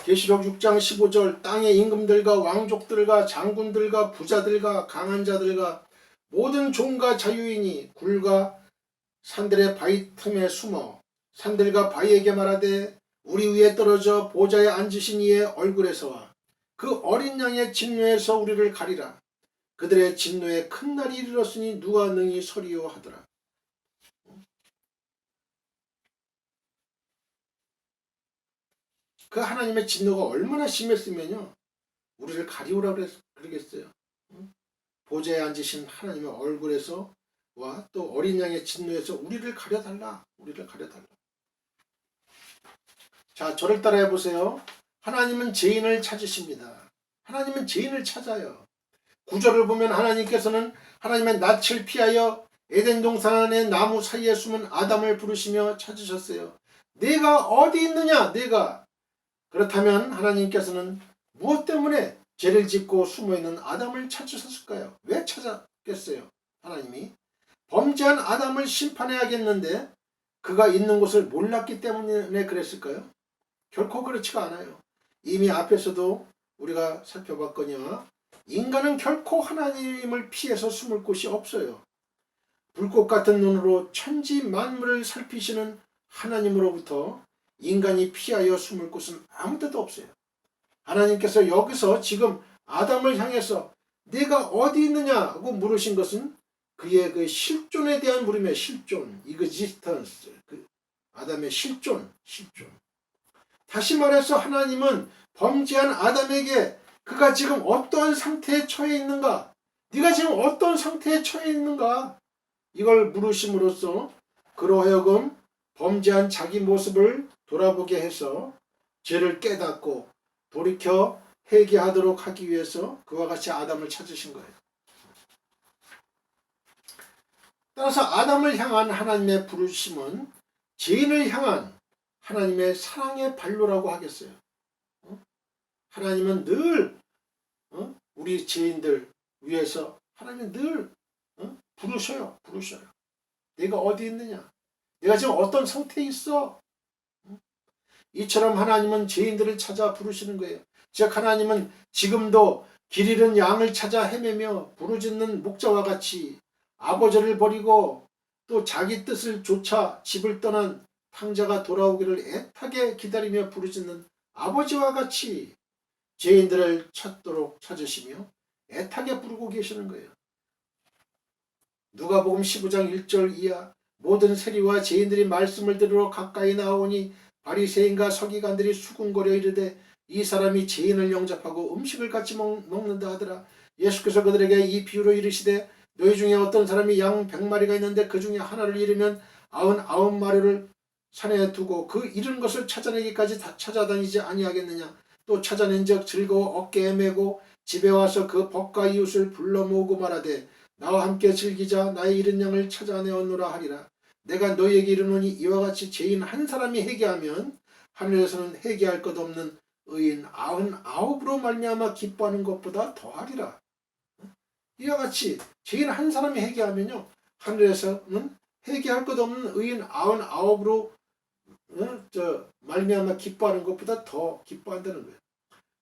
계시록 6장 15절 땅의 임금들과 왕족들과 장군들과 부자들과 강한 자들과 모든 종과 자유인이 굴과 산들의 바위 틈에 숨어 산들과 바위에게 말하되 우리 위에 떨어져 보좌에 앉으신 이의 얼굴에서와 그 어린 양의 진노에서 우리를 가리라. 그들의 진노에 큰 날이 이르렀으니 누가 능히 서리요 하더라. 그 하나님의 진노가 얼마나 심했으면요 우리를 가리우라 그러겠어요. 보좌에 앉으신 하나님의 얼굴에서 와 또 어린 양의 진노에서 우리를 가려달라. 우리를 가려달라. 자, 저를 따라해 보세요. 하나님은 죄인을 찾으십니다. 하나님은 죄인을 찾아요. 구절을 보면 하나님께서는 하나님의 낯을 피하여 에덴 동산의 나무 사이에 숨은 아담을 부르시며 찾으셨어요. 내가 어디 있느냐? 내가. 그렇다면 하나님께서는 무엇 때문에 죄를 짓고 숨어있는 아담을 찾으셨을까요? 왜 찾았겠어요? 하나님이 범죄한 아담을 심판해야겠는데 그가 있는 곳을 몰랐기 때문에 그랬을까요? 결코 그렇지가 않아요. 이미 앞에서도 우리가 살펴봤거니와 인간은 결코 하나님을 피해서 숨을 곳이 없어요. 불꽃 같은 눈으로 천지 만물을 살피시는 하나님으로부터 인간이 피하여 숨을 곳은 아무 데도 없어요. 하나님께서 여기서 지금 아담을 향해서 네가 어디 있느냐고 물으신 것은 그의 그 실존에 대한 물음이에요. 실존, existence, 그 아담의 실존. 다시 말해서 하나님은 범죄한 아담에게 그가 지금 어떠한 상태에 처해 있는가? 네가 지금 어떤 상태에 처해 있는가? 이걸 물으심으로써 그로 하여금 범죄한 자기 모습을 돌아보게 해서 죄를 깨닫고 돌이켜 회개하도록 하기 위해서 그와 같이 아담을 찾으신 거예요. 따라서 아담을 향한 하나님의 부르심은 죄인을 향한 하나님의 사랑의 발로라고 하겠어요. 하나님은 늘 우리 죄인들 위해서 하나님은 늘 부르셔요. 내가 어디 있느냐? 내가 지금 어떤 상태에 있어? 이처럼 하나님은 죄인들을 찾아 부르시는 거예요. 즉 하나님은 지금도 길 잃은 양을 찾아 헤매며 부르짖는 목자와 같이 아버지를 버리고 또 자기 뜻을 좇아 집을 떠난 탕자가 돌아오기를 애타게 기다리며 부르짖는 아버지와 같이 죄인들을 찾도록 찾으시며 애타게 부르고 계시는 거예요. 누가복음 15장 1절 이하 모든 세리와 죄인들이 말씀을 들으러 가까이 나오니 바리새인과 서기관들이 수군거려 이르되 이 사람이 죄인을 영접하고 음식을 같이 먹는다 하더라. 예수께서 그들에게 이 비유로 이르시되 너희 중에 어떤 사람이 양 100마리가 있는데 그 중에 하나를 잃으면 99마리를 산에 두고 그 잃은 것을 찾아내기까지 다 찾아다니지 아니하겠느냐. 또 찾아낸즉 즐거워 어깨에 메고 집에 와서 그 벗과 이웃을 불러 모으고 말하되 나와 함께 즐기자. 나의 잃은 양을 찾아내었노라 하리라. 내가 너희에게 이르노니 이와 같이 죄인 한 사람이 회개하면 하늘에서는 회개할 것 없는 의인 99으로 말미암아 기뻐하는 것보다 더하리라. 이와 같이 죄인 한 사람이 회개하면요 하늘에서는 회개할 것 없는 의인 99으로 말미암아 기뻐하는 것보다 더 기뻐한다는 거예요.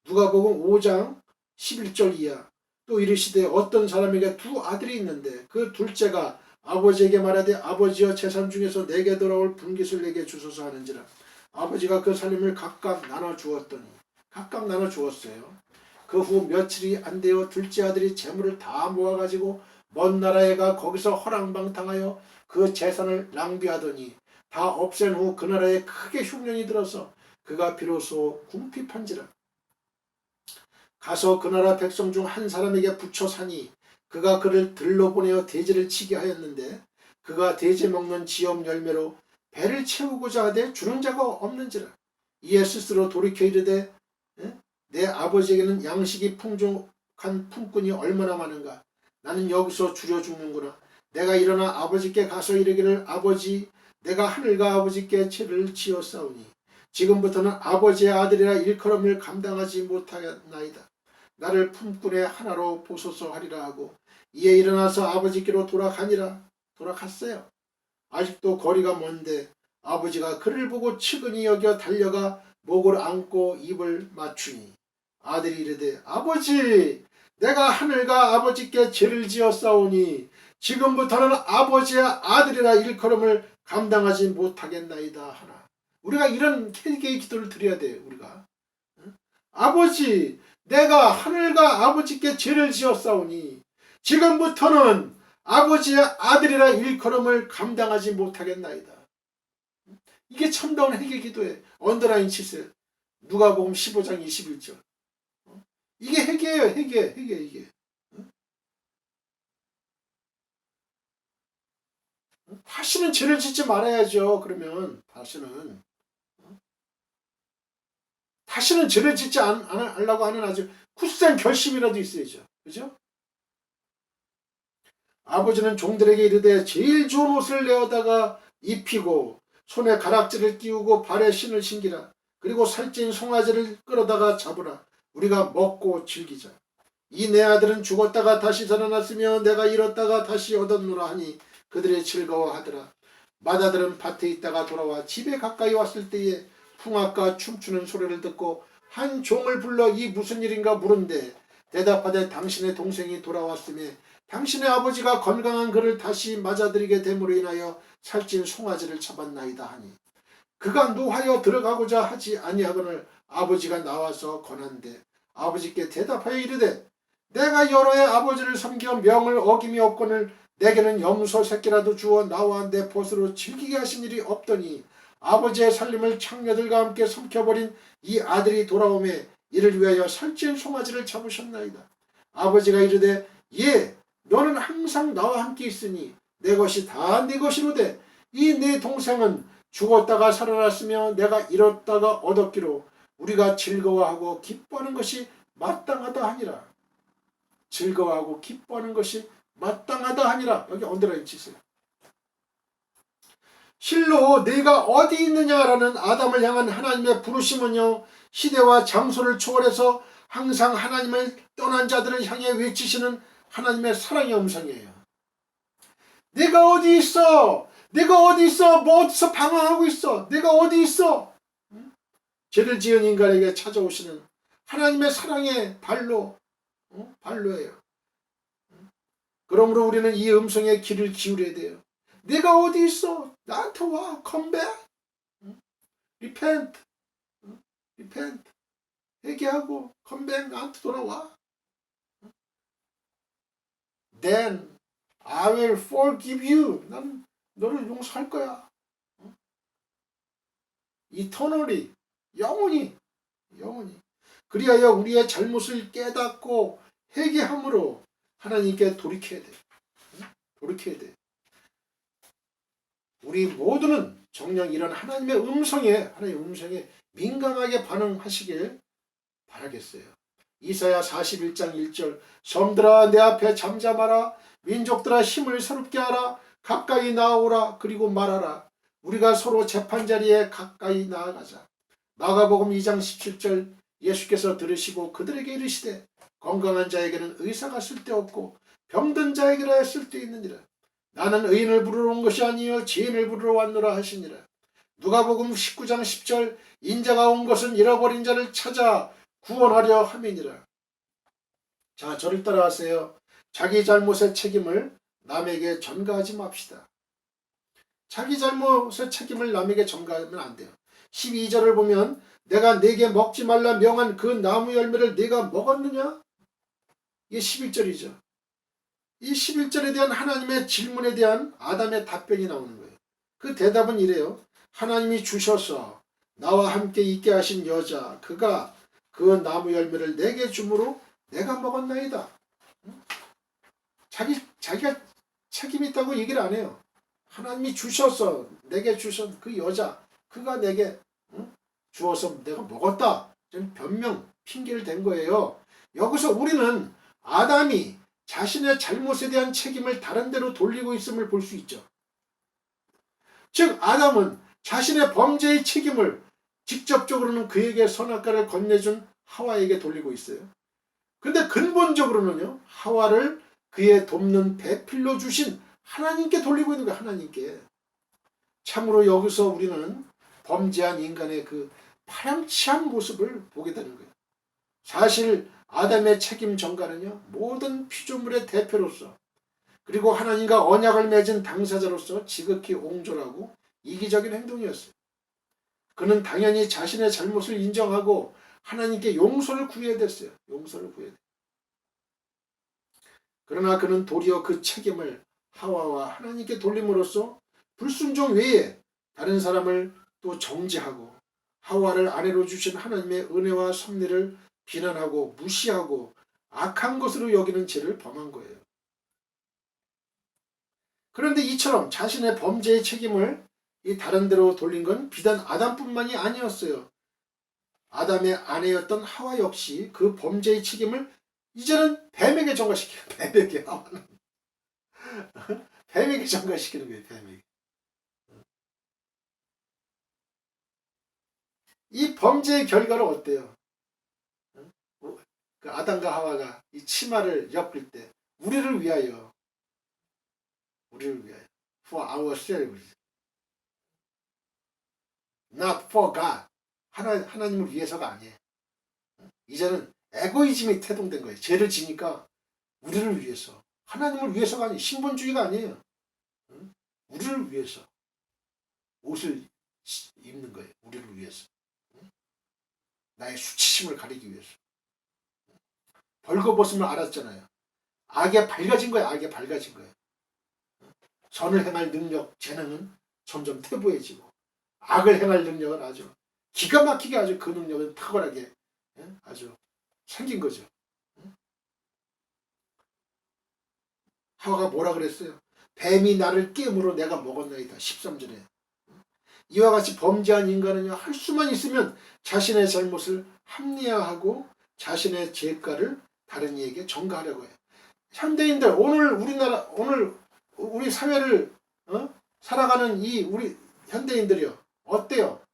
누가복음 5장 11절 이하 또 이르시되 어떤 사람에게 두 아들이 있는데 그 둘째가 아버지에게 말하되 아버지여 재산 중에서 내게 돌아올 분깃을 내게 주소서 하는지라. 아버지가 그 살림을 각각 나눠 주었더니 각각 나눠 주었어요. 그 후 며칠이 안 되어 둘째 아들이 재물을 다 모아가지고 먼 나라에 가 거기서 허랑방탕하여 그 재산을 낭비하더니 다 없앤 후 그 나라에 크게 흉년이 들어서 그가 비로소 궁핍한지라. 가서 그 나라 백성 중 한 사람에게 붙여 사니 그가 그를 들러 보내어 돼지를 치게 하였는데 그가 돼지 먹는 지엽 열매로 배를 채우고자 하되 주는 자가 없는지라. 이에 스스로 돌이켜 이르되 내 아버지에게는 양식이 풍족한 품꾼이 얼마나 많은가. 나는 여기서 줄여 죽는구나. 내가 일어나 아버지께 가서 이르기를 아버지 내가 하늘과 아버지께 죄를 지었사오니 지금부터는 아버지의 아들이라 일컬음을 감당하지 못하겠나이다. 나를 품꾼의 하나로 보소서 하리라 하고 이에 일어나서 아버지께로 돌아갔어요. 아직도 거리가 먼데 아버지가 그를 보고 측은히 여겨 달려가 목을 안고 입을 맞추니 아들이 이르되 아버지 내가 하늘과 아버지께 죄를 지었사오니 지금부터는 아버지의 아들이라 일컬음을 감당하지 못하겠나이다 하나. 우리가 이런 회개의 기도를 드려야 돼요. 우리가 아버지 내가 하늘과 아버지께 죄를 지었사오니 지금부터는 아버지의 아들이라 일컬음을 감당하지 못하겠나이다. 이게 참다운 회개 기도에 언더라인 치세요. 누가복음 15장 21절. 이게 회개예요. 회개 이게. 다시는 죄를 짓지 말아야죠. 그러면 다시는 죄를 짓지 않으려고 하는 아주 굳센 결심이라도 있어야죠. 그죠? 아버지는 종들에게 이르되 제일 좋은 옷을 내어다가 입히고 손에 가락지를 끼우고 발에 신을 신기라. 그리고 살찐 송아지를 끌어다가 잡으라. 우리가 먹고 즐기자. 이 내 아들은 죽었다가 다시 살아났으며 내가 잃었다가 다시 얻었노라 하니 그들의 즐거워하더라. 맏아들은 밭에 있다가 돌아와 집에 가까이 왔을 때에 풍악과 춤추는 소리를 듣고 한 종을 불러 이 무슨 일인가 물은데 대답하되 당신의 동생이 돌아왔으며 당신의 아버지가 건강한 그를 다시 맞아들이게 됨으로 인하여 살찐 송아지를 잡았나이다 하니 그가 노하여 들어가고자 하지 아니하거늘 아버지가 나와서 권한대 아버지께 대답하여 이르되 내가 여러 해 아버지를 섬겨 명을 어김이 없거늘 내게는 염소 새끼라도 주어 나와 내 벗으로 즐기게 하신 일이 없더니 아버지의 살림을 창녀들과 함께 삼켜버린 이 아들이 돌아오매 이를 위하여 살찐 송아지를 잡으셨나이다. 아버지가 이르되 예 너는 항상 나와 함께 있으니 내 것이 다 네 것이로되 이 네 동생은 죽었다가 살아났으며 내가 잃었다가 얻었기로 우리가 즐거워하고 기뻐하는 것이 마땅하다 하니라. 즐거워하고 기뻐하는 것이 마땅하다 하니라. 여기 언더라인 치세요. 실로 네가 어디 있느냐라는 아담을 향한 하나님의 부르심은요 시대와 장소를 초월해서 항상 하나님을 떠난 자들을 향해 외치시는 하나님의 사랑의 음성이에요. 네가 어디 있어? 네가 어디 있어? 뭐 어디서 방황하고 있어? 네가 어디 있어? 죄를 지은 인간에게 찾아오시는 하나님의 사랑의 발로예요. 그러므로 우리는 이 음성에 귀를 기울여야 돼요. 네가 어디 있어? 나한테 와. Come back. Repent. 회개하고 come back. 나한테 돌아와. Then I will forgive you. 난 너를 용서할 거야. Eternally. 영원히. 그리하여 우리의 잘못을 깨닫고 회개함으로 하나님께 돌이켜야 돼. 우리 모두는 정녕 이런 하나님의 음성에 민감하게 반응하시길 바라겠어요. 이사야 41장 1절 섬들아 내 앞에 잠잠하라 민족들아 힘을 새롭게 하라 가까이 나아오라 그리고 말하라 우리가 서로 재판자리에 가까이 나아가자. 마가복음 2장 17절 예수께서 들으시고 그들에게 이르시되 건강한 자에게는 의사가 쓸데없고 병든 자에게라 쓸데있느니라. 나는 의인을 부르러 온 것이 아니요 죄인을 부르러 왔노라 하시니라. 누가복음 19장 10절 인자가 온 것은 잃어버린 자를 찾아 구원하려 함이니라. 자, 저를 따라하세요. 자기 잘못의 책임을 남에게 전가하지 맙시다. 자기 잘못의 책임을 남에게 전가하면 안 돼요. 12절을 보면 내가 네게 먹지 말라 명한 그 나무 열매를 네가 먹었느냐? 이게 11절이죠. 이 11절에 대한 하나님의 질문에 대한 아담의 답변이 나오는 거예요. 그 대답은 이래요. 하나님이 주셔서 나와 함께 있게 하신 여자 그가 그 나무 열매를 내게 주므로 내가 먹었나이다. 자기가 책임이 있다고 얘기를 안 해요. 하나님이 주셔서 내게 주신 그 여자 그가 내게 주어서 내가 먹었다. 변명 핑계를 댄 거예요. 여기서 우리는 아담이 자신의 잘못에 대한 책임을 다른 데로 돌리고 있음을 볼 수 있죠. 즉 아담은 자신의 범죄의 책임을 직접적으로는 그에게 선악과를 건네준 하와에게 돌리고 있어요. 근데 근본적으로는요 하와를 그의 돕는 배필로 주신 하나님께 돌리고 있는 거예요. 하나님께. 참으로 여기서 우리는 범죄한 인간의 그 파렴치한 모습을 보게 되는 거예요. 사실 아담의 책임 전가는요, 모든 피조물의 대표로서 그리고 하나님과 언약을 맺은 당사자로서 지극히 옹졸하고 이기적인 행동이었어요. 그는 당연히 자신의 잘못을 인정하고 하나님께 용서를 구해야 됐어요. 용서를 구해야 돼요. 그러나 그는 도리어 그 책임을 하와와 하나님께 돌림으로써 불순종 외에 다른 사람을 또 정죄하고 하와를 아내로 주신 하나님의 은혜와 섭리를 비난하고 무시하고 악한 것으로 여기는 죄를 범한 거예요. 그런데 이처럼 자신의 범죄의 책임을 이 다른 데로 돌린 건 비단 아담뿐만이 아니었어요. 아담의 아내였던 하와 역시 그 범죄의 책임을 이제는 뱀에게 전가시켜요. 뱀에게. 하와는. 뱀에게 전가시키는 거예요. 뱀에게. 이 범죄의 결과는 어때요? 그 아담과 하와가 이 치마를 엮을 때 우리를 위하여 for ourselves not for God 하나님을 위해서가 아니에요. 이제는 에고이즘이 태동된 거예요. 죄를 지니까 우리를 위해서 하나님을 위해서가 아니에요. 신본주의가 아니에요. 우리를 위해서 옷을 입는 거예요. 우리를 위해서 나의 수치심을 가리기 위해서 벌거벗음을 알았잖아요. 악에 밝아진 거예요. 악에 밝아진 거예요. 선을 행할 능력, 재능은 점점 퇴보해지고 악을 행할 능력은 아주 기가 막히게 아주 그 능력은 탁월하게 아주 생긴 거죠. 하와가 뭐라 그랬어요? 뱀이 나를 깨물어 내가 먹었나이다. 13절에. 이와 같이 범죄한 인간은요, 할 수만 있으면 자신의 잘못을 합리화하고 자신의 죄가를 다른 이에게 전가하려고 해요. 현대인들, 오늘 우리 사회를 살아가는 이 우리 현대인들이요, 어때요?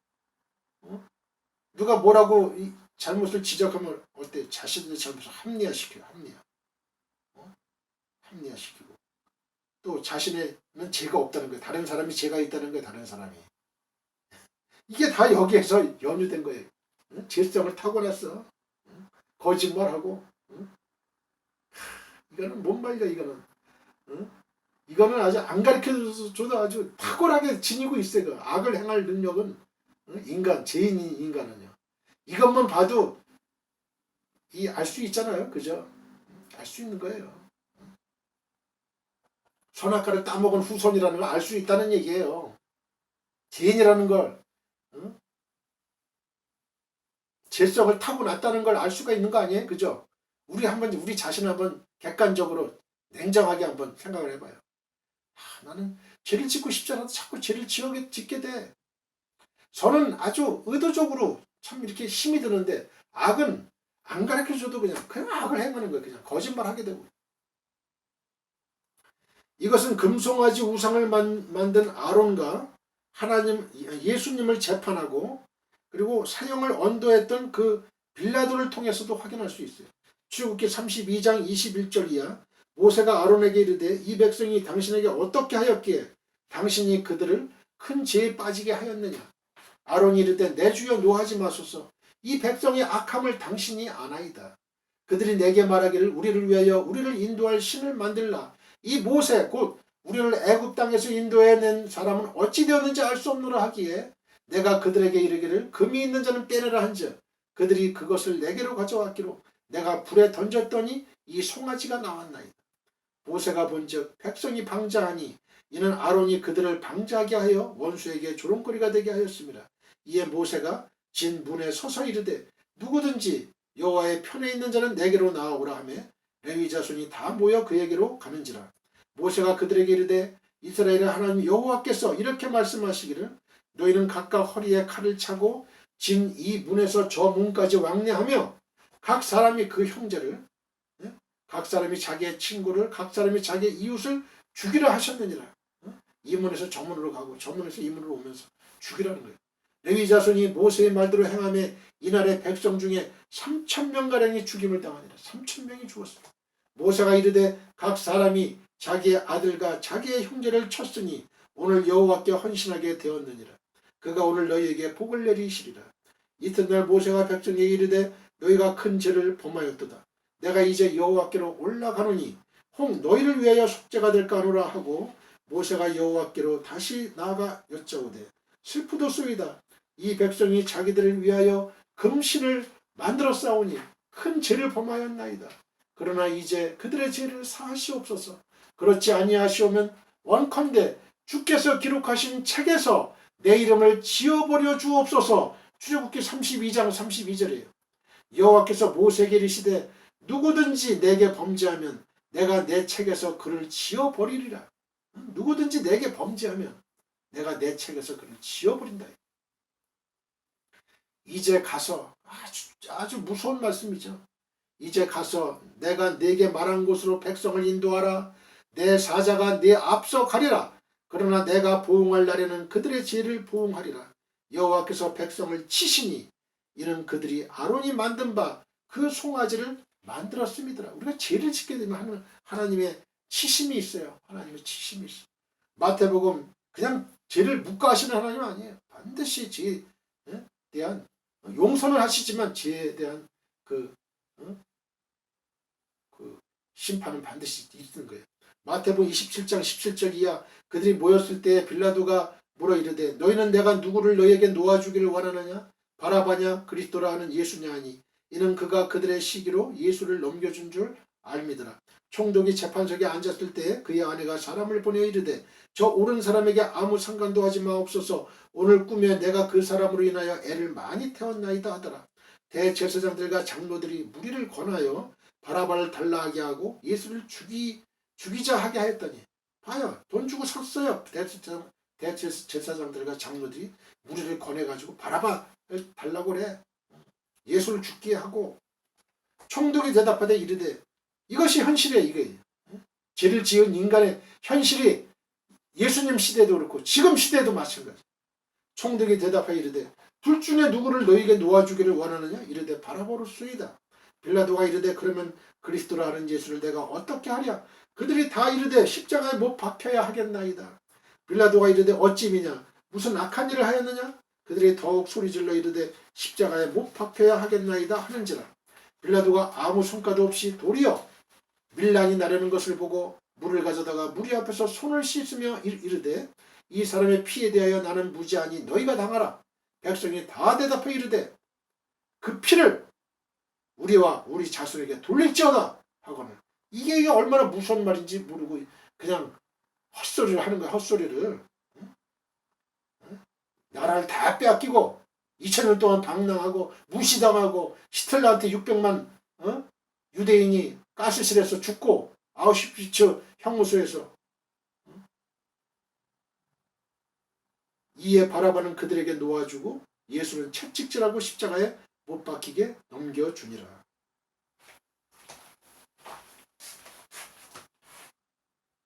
누가 뭐라고 이 잘못을 지적하면 어때요? 자신의 잘못을 합리화시켜요. 합리화시키고 또 자신에는 죄가 없다는 거예요. 다른 사람이 죄가 있다는 거예요. 다른 사람이. 이게 다 여기에서 연유된 거예요. 죄성을 타고났어. 거짓말하고. 이거는 뭔 말이야 이거는. 이거는 아주 안 가르쳐줘도 아주 탁월하게 지니고 있어요. 그 악을 행할 능력은 죄인인 인간은요. 이것만 봐도 알 수 있잖아요. 그죠? 알 수 있는 거예요. 선악과를 따먹은 후손이라는 걸 알 수 있다는 얘기예요. 죄인이라는 걸, 죄성을 타고났다는 걸 알 수가 있는 거 아니에요? 그죠? 우리 자신 한번 객관적으로 냉정하게 한번 생각을 해봐요. 나는 죄를 짓고 싶지 않아도 자꾸 죄를 짓게 돼. 저는 아주 의도적으로 참 이렇게 힘이 드는데 악은 안 가르쳐줘도 그냥 악을 행하는 거예요. 그냥 거짓말하게 되고. 이것은 금송아지 우상을 만든 아론과 하나님 예수님을 재판하고 그리고 사형을 언도했던 그 빌라도를 통해서도 확인할 수 있어요. 출애굽기 32장 21절 이하 모세가 아론에게 이르되 이 백성이 당신에게 어떻게 하였기에 당신이 그들을 큰 죄에 빠지게 하였느냐. 아론이 이르되 내 주여 노하지 마소서. 이 백성의 악함을 당신이 아나이다. 그들이 내게 말하기를 우리를 위하여 우리를 인도할 신을 만들라. 이 모세 곧 우리를 애굽 땅에서 인도해낸 사람은 어찌 되었는지 알 수 없노라 하기에 내가 그들에게 이르기를 금이 있는 자는 빼내라 한즉 그들이 그것을 내게로 가져왔기로 내가 불에 던졌더니 이 송아지가 나왔나이다. 모세가 본즉 백성이 방자하니 이는 아론이 그들을 방자하게 하여 원수에게 조롱거리가 되게 하였습니다. 이에 모세가 진 문에 서서 이르되 누구든지 여호와의 편에 있는 자는 내게로 나아오라 하며 레위 자손이 다 모여 그에게로 가는지라. 모세가 그들에게 이르되 이스라엘의 하나님 여호와께서 이렇게 말씀하시기를 너희는 각각 허리에 칼을 차고 진 이 문에서 저 문까지 왕래하며 각 사람이 그 형제를 각 사람이 자기의 친구를 각 사람이 자기의 이웃을 죽이라 하셨느니라. 이 문에서 저 문으로 가고 저 문에서 이 문으로 오면서 죽이라는 거예요. 레위 자손이 모세의 말대로 행하며 이날의 백성 중에 3,000명가량이 죽임을 당하니라. 3,000명이 죽었습니다. 모세가 이르되 각 사람이 자기의 아들과 자기의 형제를 쳤으니 오늘 여호와께 헌신하게 되었느니라. 그가 오늘 너희에게 복을 내리시리라. 이튿날 모세가 백성에게 이르되 너희가 큰 죄를 범하였도다. 내가 이제 여호와께로 올라가노니 혹 너희를 위하여 속죄가 될까 하노라 하고 모세가 여호와께로 다시 나아가 여짜오되 슬프도소이다. 이 백성이 자기들을 위하여 금신을 만들어 싸우니 큰 죄를 범하였나이다. 그러나 이제 그들의 죄를 사하시옵소서. 그렇지 아니하시오면 원컨대 주께서 기록하신 책에서 내 이름을 지워버려 주옵소서. 출애굽기 32장 32절이에요. 여호와께서 모세에게 이르시되 누구든지 내게 범죄하면 내가 내 책에서 그를 지워버리리라. 누구든지 내게 범죄하면 내가 내 책에서 그를 지워버린다. 이제 가서 아주 무서운 말씀이죠. 이제 가서 내가 네게 말한 곳으로 백성을 인도하라. 내 사자가 네 앞서 가리라. 그러나 내가 보응할 날에는 그들의 죄를 보응하리라. 여호와께서 백성을 치시니 이는 그들이 아론이 만든 바 그 송아지를 만들었음이더라. 우리가 죄를 짓게 되면 하나님의 치심이 있어요. 하나님의 치심이 있어요. 마태복음 그냥 죄를 묵과하시는 하나님 아니에요. 반드시 죄에 대한 용서는 하시지만 죄에 대한 그 심판은 반드시 있는 거예요. 마태복음 27장 17절 이하 그들이 모였을 때 빌라도가 물어 이르되 너희는 내가 누구를 너희에게 놓아주기를 원하느냐? 바라바냐 그리스도라 하는 예수냐 하니 이는 그가 그들의 시기로 예수를 넘겨준 줄 알미더라. 총독이 재판석에 앉았을 때 그의 아내가 사람을 보내 이르되 저 옳은 사람에게 아무 상관도 하지 마옵소서. 오늘 꿈에 내가 그 사람으로 인하여 애를 많이 태웠나이다 하더라. 대제사장들과 장로들이 무리를 권하여 바라바를 달라하게 하고 예수를 죽이자 하게 하였더니 봐요. 돈 주고 샀어요. 대제사장들과 장로들이 무리를 권해가지고 바라바를 달라고 그래. 예수를 죽게 하고 총독이 대답하되 이르되 이것이 현실이에요. 이게 죄를 지은 인간의 현실이 예수님 시대도 그렇고 지금 시대도 마찬가지. 총독이 대답하여 이르되 둘 중에 누구를 너희에게 놓아주기를 원하느냐? 이르되 바라바로소이다. 빌라도가 이르되 그러면 그리스도라 하는 예수를 내가 어떻게 하랴? 그들이 다 이르되 십자가에 못 박혀야 하겠나이다. 빌라도가 이르되 어찌미냐? 무슨 악한 일을 하였느냐? 그들이 더욱 소리질러 이르되 십자가에 못 박혀야 하겠나이다 하는지라. 빌라도가 아무 성과도 없이 도리어 밀란이 나려는 것을 보고 물을 가져다가 무리 앞에서 손을 씻으며 이르되 이 사람의 피에 대하여 나는 무죄하니 너희가 당하라. 백성이 다 대답하여 이르되 그 피를 우리와 우리 자손에게 돌릴지어다 하고는 이게 얼마나 무서운 말인지 모르고 그냥 헛소리를 하는 거야. 헛소리를. 나라를 다 빼앗기고 2000년 동안 방랑하고 무시당하고 히틀러한테 600만 유대인이 가스실에서 죽고 아우슈비츠 형무소에서 이에 바라바는 그들에게 놓아주고 예수는 채찍질하고 십자가에 못 박히게 넘겨주니라.